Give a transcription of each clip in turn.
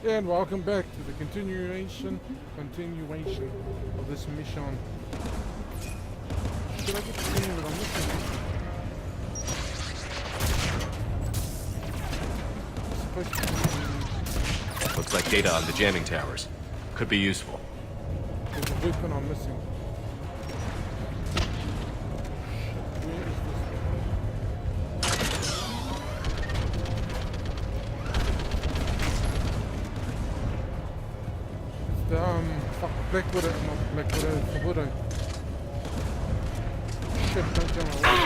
And welcome back to the continuation of this mission. Should I get the thing that I'm missing? It's supposed to be... Looks like data on the jamming towers. Could be useful. There's a weapon I'm missing. Where is this? It's the, fuck, Black Widow, not Black Widow, it's the Widow. Shit, don't jump away.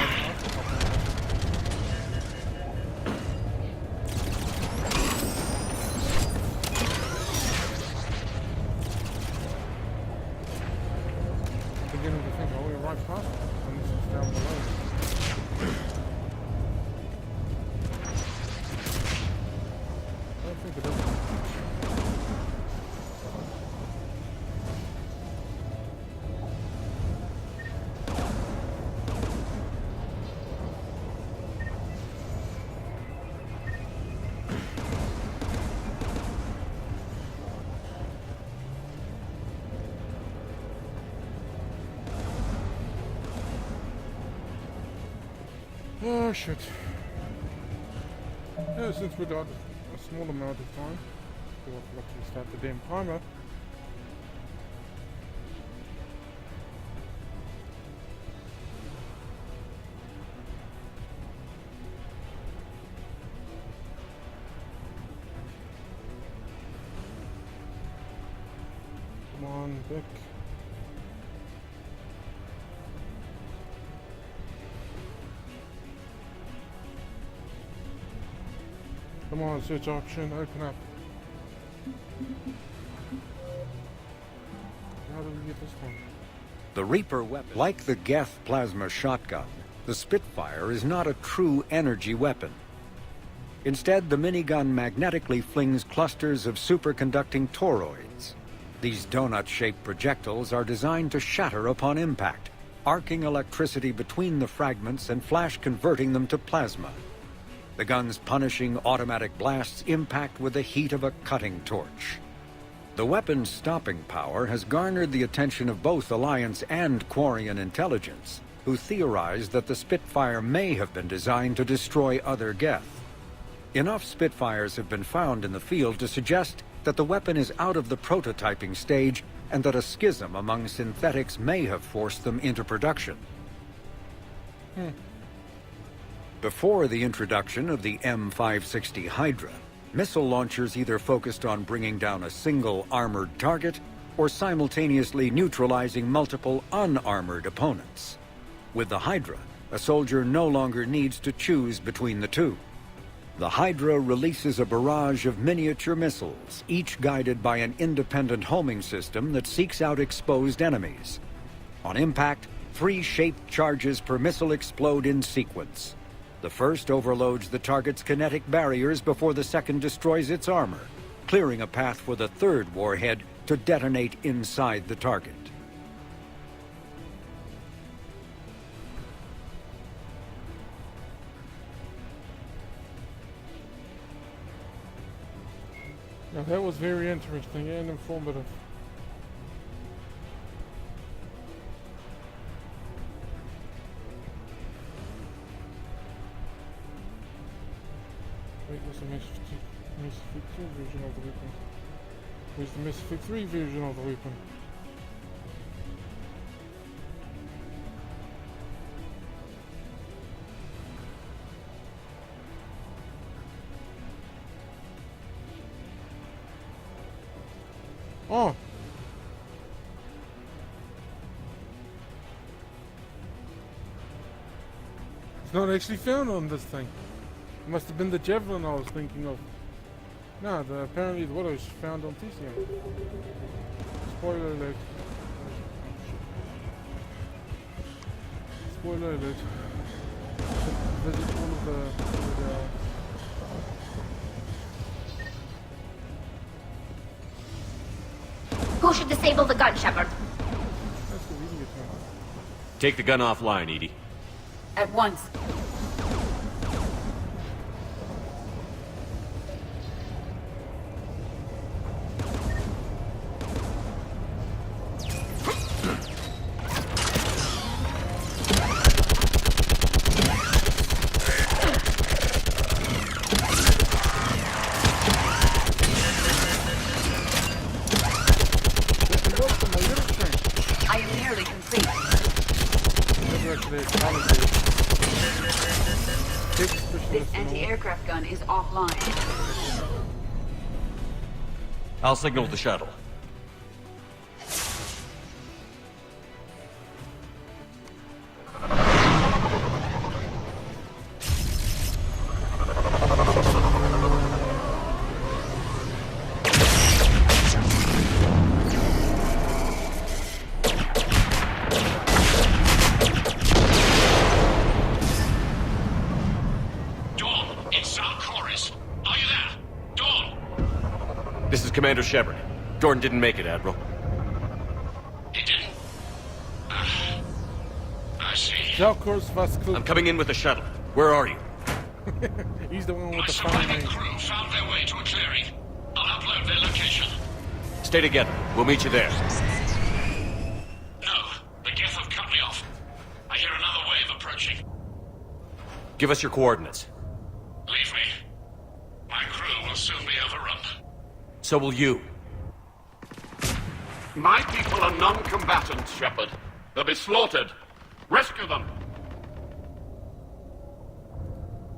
Beginning to think, oh, we're right past it, and this is down below. I don't think it is. Oh shit. Yeah, since we got a small amount of time, we'll luckily start the damn timer. Come on, Vic. Come on, search option, open up. How do we get this one? The Reaper weapon. Like the Geth plasma shotgun, the Spitfire is not a true energy weapon. Instead, the minigun magnetically flings clusters of superconducting toroids. These donut-shaped projectiles are designed to shatter upon impact, arcing electricity between the fragments and flash-converting them to plasma. The gun's punishing automatic blasts impact with the heat of a cutting torch. The weapon's stopping power has garnered the attention of both Alliance and Quarian intelligence, who theorized that the Spitfire may have been designed to destroy other Geth. Enough Spitfires have been found in the field to suggest that the weapon is out of the prototyping stage and that a schism among synthetics may have forced them into production. Before the introduction of the M560 Hydra, missile launchers either focused on bringing down a single armored target or simultaneously neutralizing multiple unarmored opponents. With the Hydra, a soldier no longer needs to choose between the two. The Hydra releases a barrage of miniature missiles, each guided by an independent homing system that seeks out exposed enemies. On impact, 3 shaped charges per missile explode in sequence. The first overloads the target's kinetic barriers before the second destroys its armor, clearing a path for the third warhead to detonate inside the target. Now that was very interesting and informative. Wait, what's the Mass Effect 2 version of the weapon? Where's the Mass Effect 3 version of the weapon? Oh! It's not actually found on this thing. It must have been the Javelin I was thinking of. No, apparently the Widow's found on TCM. Spoiler alert. Spoiler alert. Visit all of the Who should disable the gun, Shepard? That's the reason it's not. Take the gun offline, Edie. At once. gun is offline. I'll signal the shuttle. This is Commander Shepard. Jordan didn't make it, Admiral. He didn't? I see. Zelkor's Vasco. I'm coming in with the shuttle. Where are you? He's the one with My the fine surviving name. crew found their way to a clearing. I'll upload their location. Stay together. We'll meet you there. No, the Geth have cut me off. I hear another wave approaching. Give us your coordinates. Leave me. My crew will soon be overrun. So will you. My people are non-combatants, Shepard. They'll be slaughtered. Rescue them.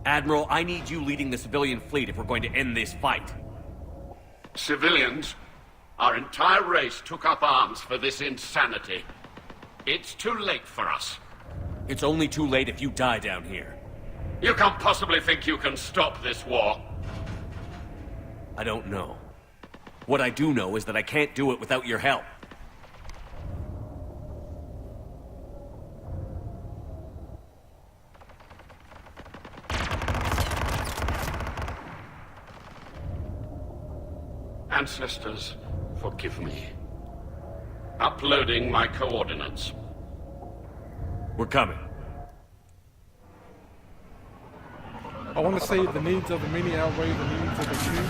Admiral, I need you leading the civilian fleet if we're going to end this fight. Civilians, our entire race took up arms for this insanity. It's too late for us. It's only too late if you die down here. You can't possibly think you can stop this war. I don't know. What I do know is that I can't do it without your help. Ancestors, forgive me. Uploading my coordinates. We're coming. I want to say the needs of the mini outweigh the needs of the few.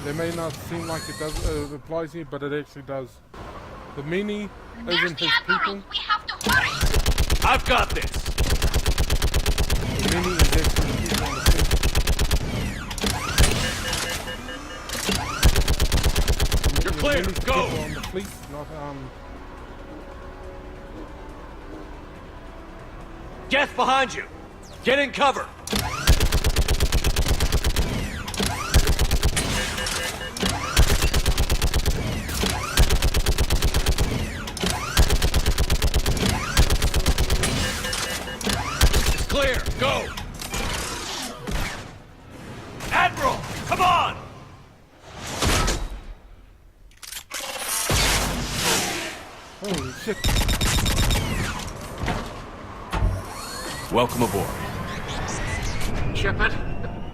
They may not seem like it does applies here, but it actually does. The mini isn't his people. We have to hurry! I've got this! The mini is actually the people on the fleet. You're clear, The mini's the go! people on the fleet, not Geth behind you! Get in cover! Clear! Go! Admiral! Come on! holy shit. Welcome aboard. Shepard,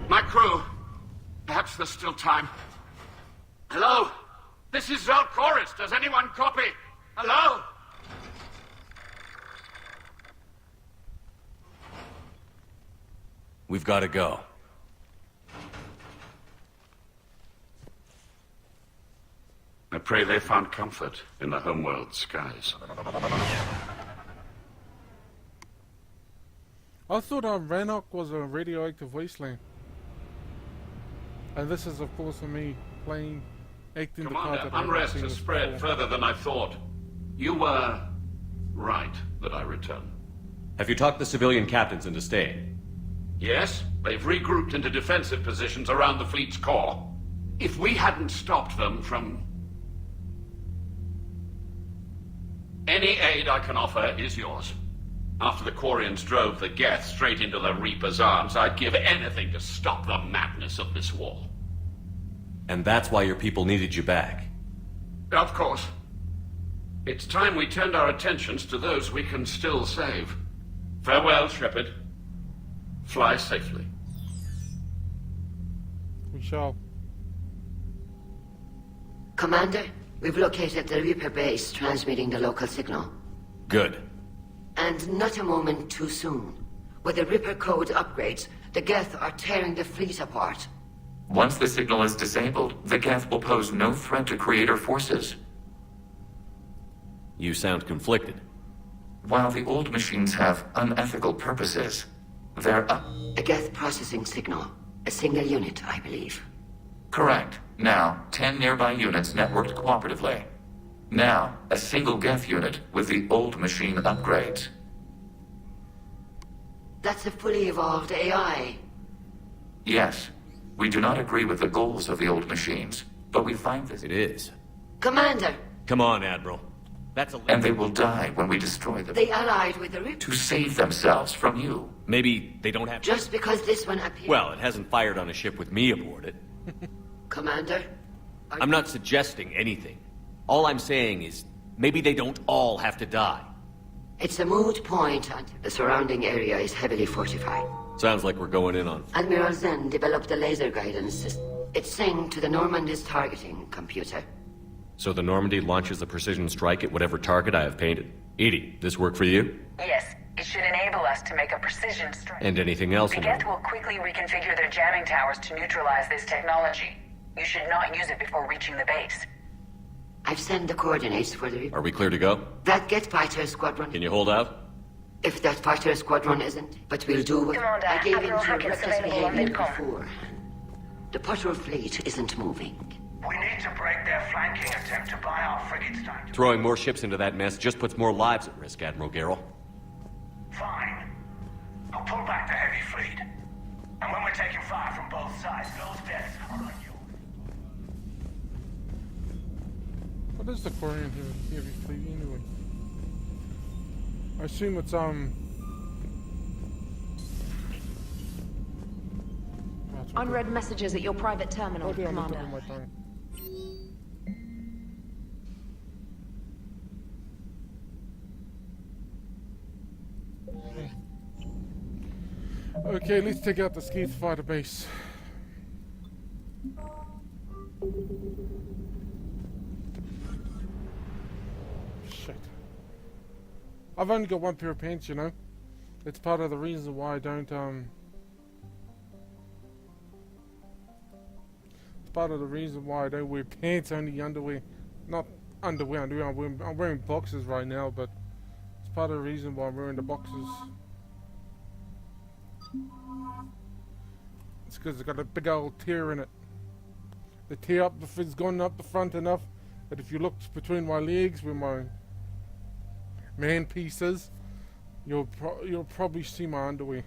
my crew. Perhaps there's still time. Hello? This is Zalcoris. Does anyone copy? Hello? We've got to go. I pray they found comfort in the homeworld skies. I thought Rannoch was a radioactive wasteland. And this is, of course, for me playing, acting the part Commander, that I've unrest seen has this spread before. further than I thought. You were right that I return. Have you talked the civilian captains into staying? Yes, they've regrouped into defensive positions around the fleet's core. If we hadn't stopped them from... Any aid I can offer is yours. After the Quarians drove the Geth straight into the Reaper's arms, I'd give anything to stop the madness of this war. And that's why your people needed you back. Of course. It's time we turned our attentions to those we can still save. Farewell, Shepard. Fly safely. We shall. Commander, we've located the Reaper base transmitting the local signal. Good. And not a moment too soon. With the Reaper code upgrades, the Geth are tearing the fleet apart. Once the signal is disabled, the Geth will pose no threat to Creator forces. You sound conflicted. While the old machines have unethical purposes, they're A Geth processing signal. A single unit, I believe. correct. Now, 10 nearby units networked cooperatively. Now, a single Geth unit with the old machine upgrades. That's a fully evolved AI. Yes, we do not agree with the goals of the old machines, but we find this... It is. Commander, Come on, Admiral. That's a... And they will die when we destroy them. they allied with the Reaper. To save themselves from you. Maybe they don't have... Just because this one appeared. Well, it hasn't fired on a ship with me aboard it. Commander, I'm not suggesting anything. All I'm saying is, maybe they don't all have to die. it's a moot point until the surrounding area is heavily fortified. Sounds like we're going in on... Admiral Zen developed a laser guidance system. It's synced to the Normandy's targeting computer. So the Normandy launches a precision strike at whatever target I have painted. Edie, this work for you? Yes, it should enable us to make a precision strike. And anything else? The Geth will quickly reconfigure their jamming towers to neutralize this technology. You should not use it before reaching the base. I've sent the coordinates for the Reaper. Are we clear to go? That Geth fighter squadron. Can you hold out? If that fighter squadron isn't, but we'll do what Commander, I gave in Admiral to Hackett's reckless available on behavior Vidcom. before. The patrol fleet isn't moving. We need to break their flanking attempt to buy our frigates time to... Throwing more ships into that mess just puts more lives at risk, Admiral Garrel. Fine. I'll pull back the heavy fleet. And when we're taking fire from both sides, those deaths are on you. What is the Korean heavy fleet anyway? I assume it's Unread messages at your private terminal, Oh dear, I'm on Commander. top of my tongue. Okay, let's take out the Skeet fighter base. Shit. I've only got one pair of pants, you know. It's part of the reason why I don't It's part of the reason why I don't wear pants, only underwear. Not underwear. I'm wearing boxers right now, but it's part of the reason why I'm wearing the boxers. It's because it's got a big old tear in it. The tear up it's gone up the front enough that if you looked between my legs where my man pieces, you'll probably see my underwear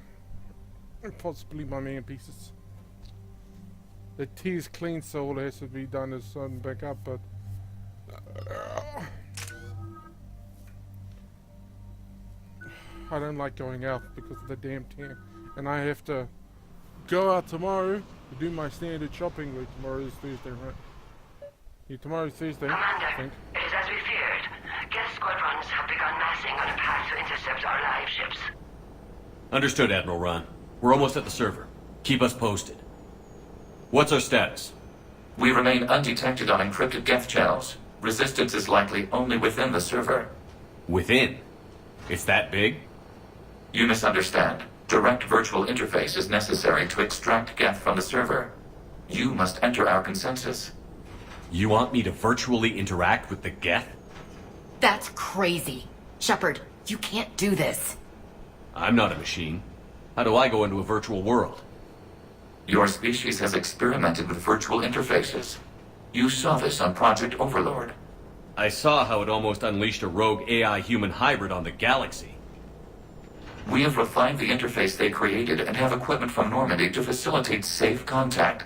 and possibly my man pieces. The tear's clean, so all that has to be done is sewn back up, but I don't like going out because of the damn tear, and I have to go out tomorrow to do my standard shopping week. Tomorrow is Thursday, right? Yeah, tomorrow's Thursday, I think. It is as we feared. Geth squadrons have begun massing on a path to intercept our live ships. Understood, Admiral Ron. We're almost at the server. Keep us posted. What's our status? We remain undetected on encrypted Geth channels. Resistance is likely only within the server. Within? It's that big? You misunderstand. Direct virtual interface is necessary to extract Geth from the server. You must enter our consensus. You want me to virtually interact with the Geth? That's crazy. Shepard, you can't do this. I'm not a machine. How do I go into a virtual world? Your species has experimented with virtual interfaces. You saw this on Project Overlord. I saw how it almost unleashed a rogue AI-human hybrid on the galaxy. We have refined the interface they created and have equipment from Normandy to facilitate safe contact.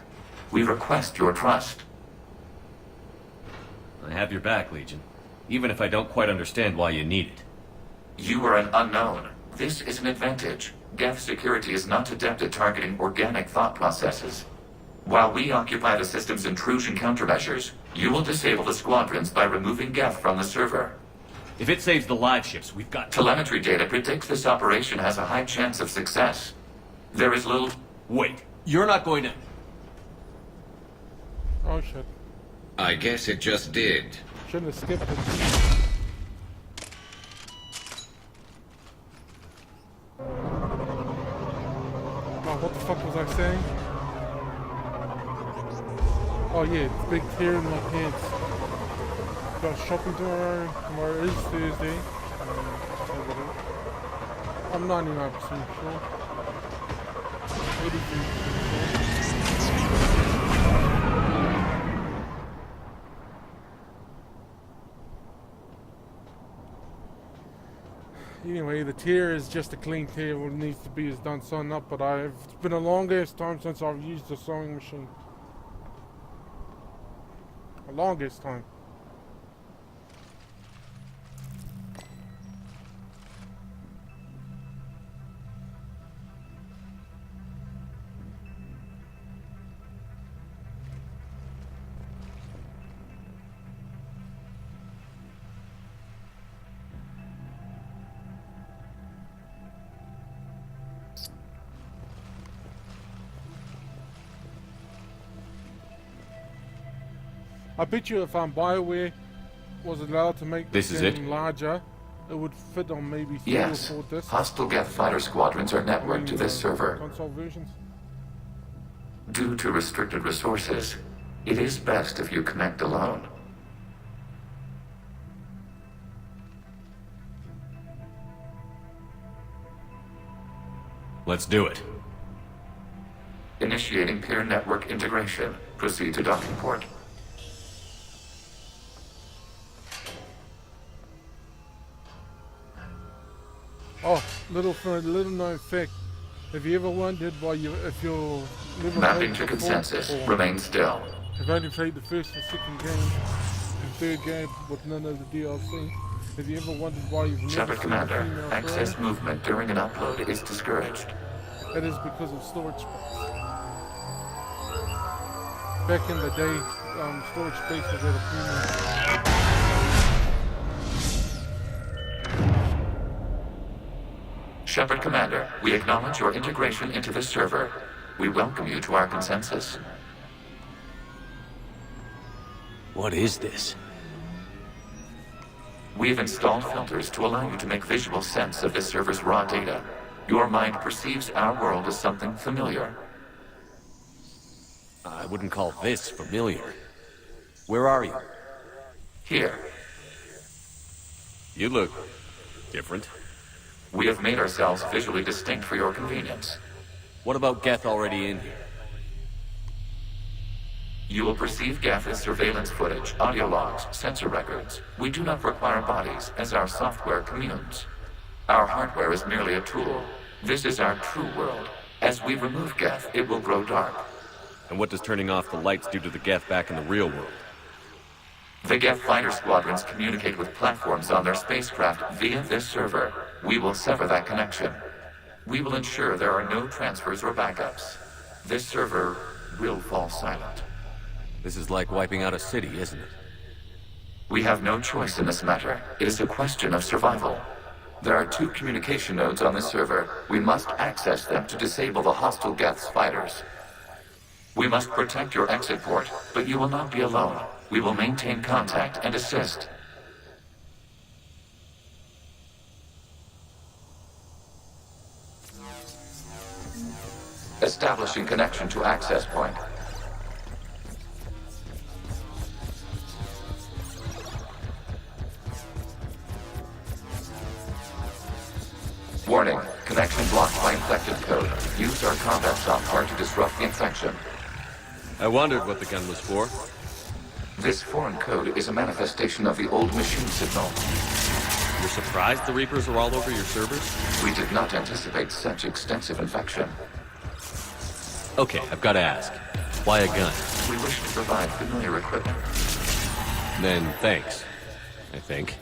We request your trust. I have your back, Legion. Even if I don't quite understand why you need it. You are an unknown. This is an advantage. Geth security is not adept at targeting organic thought processes. While we occupy the system's intrusion countermeasures, you will disable the squadrons by removing Geth from the server. If it saves the live ships, we've got... Telemetry data predicts this operation has a high chance of success. There is little... Wait, you're not going to... Oh shit. I guess it just did. Shouldn't have skipped it. Oh, what the fuck was I saying? Oh yeah, big tear in my pants. Got shopping tomorrow. Tomorrow is Thursday. I'm 99% sure. 83% sure. Anyway, the tier is just a clean tier. What needs to be is done sewn up, but it's been a longest time since I've used the sewing machine. The longest time. I bet you if BioWare was allowed to make This is it? larger, it would fit on maybe 3 Yes. or 4 discs. Hostile Geth fighter squadrons are networked to this server. Console versions. Due to restricted resources, it is best if you connect alone. Let's do it. Initiating peer network integration. Proceed to docking port. Oh, little known fact. Have you ever wondered why if you're never Mapping played to the consensus. fourth, or Remain still. have only played the first and second game, and third game with none of the DLC, have you ever wondered why you've never Shepard seen a Commander, female access player? movement during an upload is discouraged. That is because of storage space. Back in the day, storage space was at a premium. Shepard Commander, we acknowledge your integration into the server. We welcome you to our consensus. What is this? We've installed filters to allow you to make visual sense of this server's raw data. Your mind perceives our world as something familiar. I wouldn't call this familiar. Where are you? Here, You look different. we have made ourselves visually distinct for your convenience. What about Geth already in here? You will perceive Geth as surveillance footage, audio logs, sensor records. We do not require bodies, as our software communes. Our hardware is merely a tool. This is our true world. As we remove Geth, it will grow dark. And what does turning off the lights do to the Geth back in the real world? The Geth fighter squadrons communicate with platforms on their spacecraft via this server. We will sever that connection. We will ensure there are no transfers or backups. This server will fall silent. This is like wiping out a city, isn't it? We have no choice in this matter. It is a question of survival. There are 2 communication nodes on this server. We must access them to disable the hostile Geth's fighters. We must protect your exit port, but you will not be alone. We will maintain contact and assist. Establishing connection to access point. Warning, connection blocked by infected code. Use our combat software to disrupt the infection. I wondered what the gun was for. This foreign code is a manifestation of the old machine signal. You're surprised the Reapers are all over your servers? We did not anticipate such extensive infection. Okay, I've got to ask. Why a gun? We wish to provide familiar equipment. Then thanks, I think.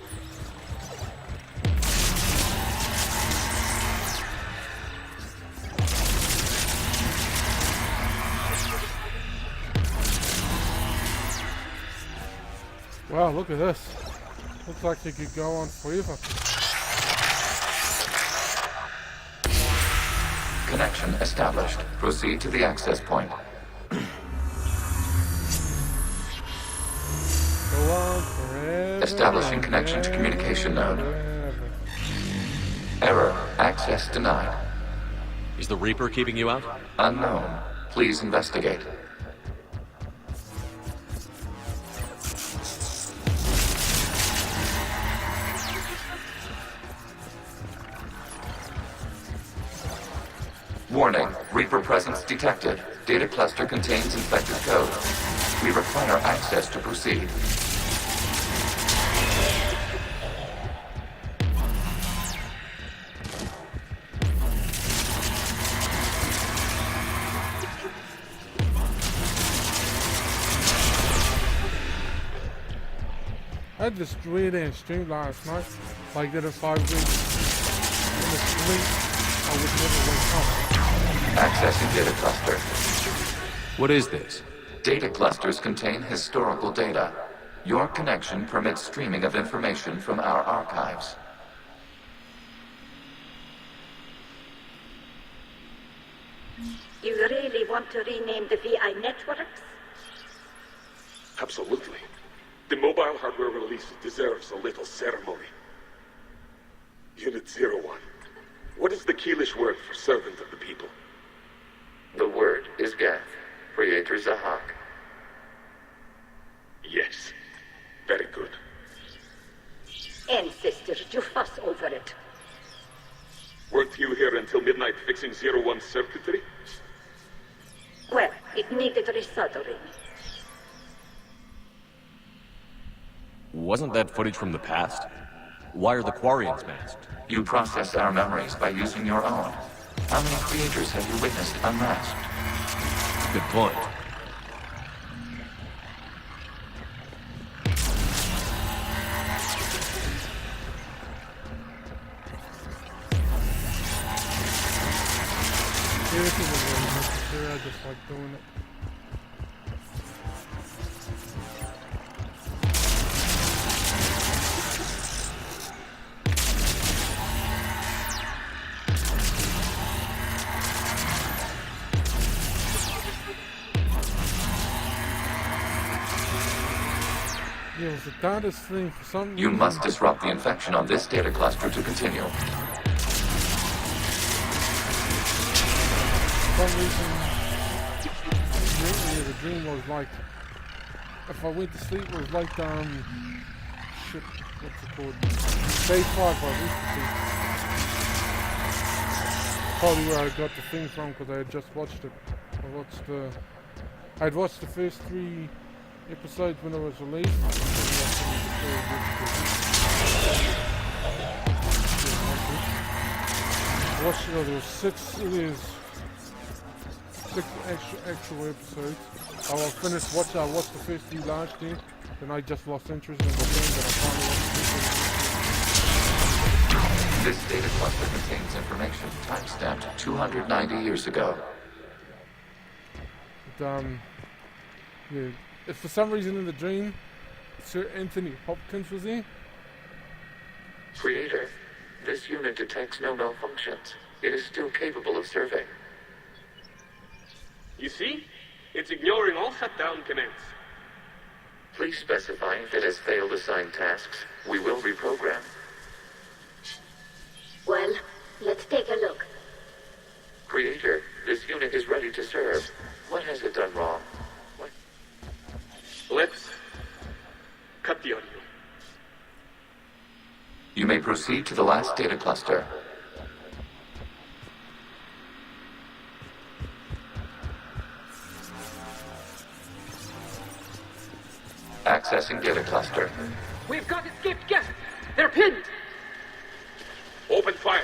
Wow, look at this. Looks like it could go on forever. Connection established. Proceed to the access point. Go on forever. Establishing connection to communication node. Error. Access denied. Is the Reaper keeping you out? Unknown. Please investigate. Warning, Reaper presence detected. Data cluster contains infected code. We require access to proceed. I had this 3-day stream last night. Like did it 5 weeks. In the street, I would never wake up. Accessing data cluster. What is this? Data clusters contain historical data. Your connection permits streaming of information from our archives. You really want to rename the VI networks? Absolutely. The mobile hardware release deserves a little ceremony. Unit 01. What is the Keelish word for servant of the people? The word is Geth, Creator Zahak. Yes. Very good. Ancestors, you fuss over it. Weren't you here until midnight fixing 01's circuitry? Well, it needed resoldering. Wasn't that footage from the past? Why are the Quarians masked? You process our memories by using your own. How many creators have you witnessed unmasked? Good point. This isn't really necessary, I just like doing it. Yeah, was the darndest thing for some reason. You must disrupt the infection on this data cluster to continue. For some reason, the dream was like, if I went to sleep, it was like, shit, what's it called? Day 5, I went to sleep. Probably where I got the thing from, because I had just watched it. I'd watched the first 3 episodes when it was released. There was 6 actual episodes. I finished watching. I watched the first 3 last year, then I just lost interest in the thing that I finally watched. This data cluster contains information timestamped 290 years ago. But, yeah. If for some reason in the dream, Sir Anthony Hopkins was there. Creator, this unit detects no malfunctions. It is still capable of serving. You see? It's ignoring all shutdown commands. Please specify if it has failed assigned tasks. We will reprogram. Well, let's take a look. Creator, this unit is ready to serve. What has it done wrong? Let's cut the audio. You may proceed to the last data cluster. Accessing data cluster. We've got escaped guests. They're pinned. Open fire.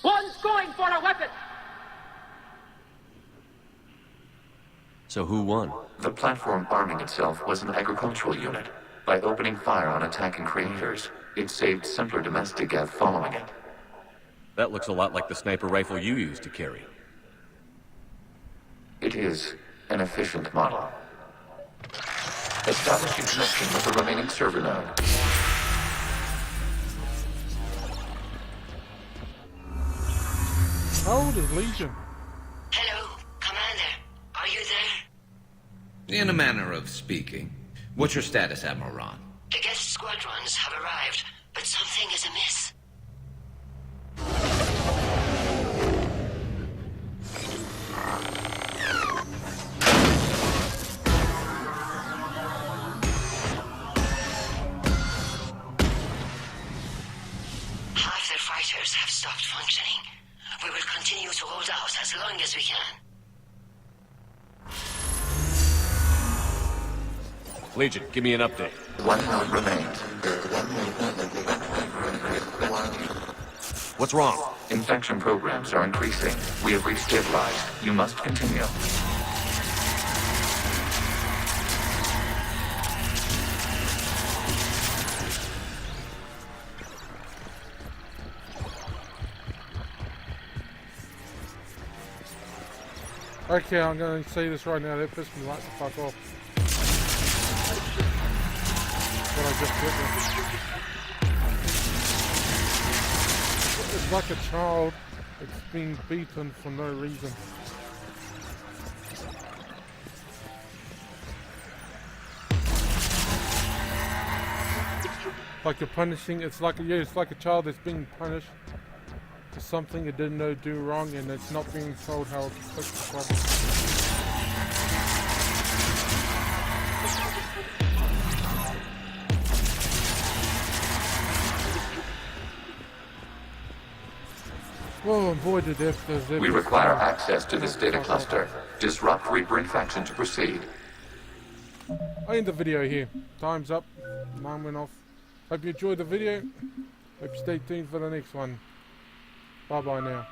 One's going for a weapon. So who won? The platform arming itself was an agricultural unit. By opening fire on attacking creators, it saved simpler domestic Geth following it. That looks a lot like the sniper rifle you used to carry. It is an efficient model. Establishing connection with the remaining server node. How old is Legion? Hello, Commander. Are you there? In a manner of speaking. What's your status, Admiral Ron? The guest squadrons have arrived, but something is amiss. Half their fighters have stopped functioning. We will continue to hold out as long as we can. Legion, give me an update. One node remains. What's wrong? Infection programs are increasing. We have reached stabilized. You must continue. Okay, I'm going to say this right now. That pissed me right the fuck off. What I just witnessed. It's like a child that's been beaten for no reason. Like you're punishing. It's like it's like a child that's being punished for something it didn't do wrong, and it's not being told how to fix the problem. Oh boy, did that. We require access to this data cluster. Disrupt Reaper infection to proceed. I end the video here. Time's up. Mine went off. Hope you enjoyed the video. Hope you stay tuned for the next one. Bye bye now.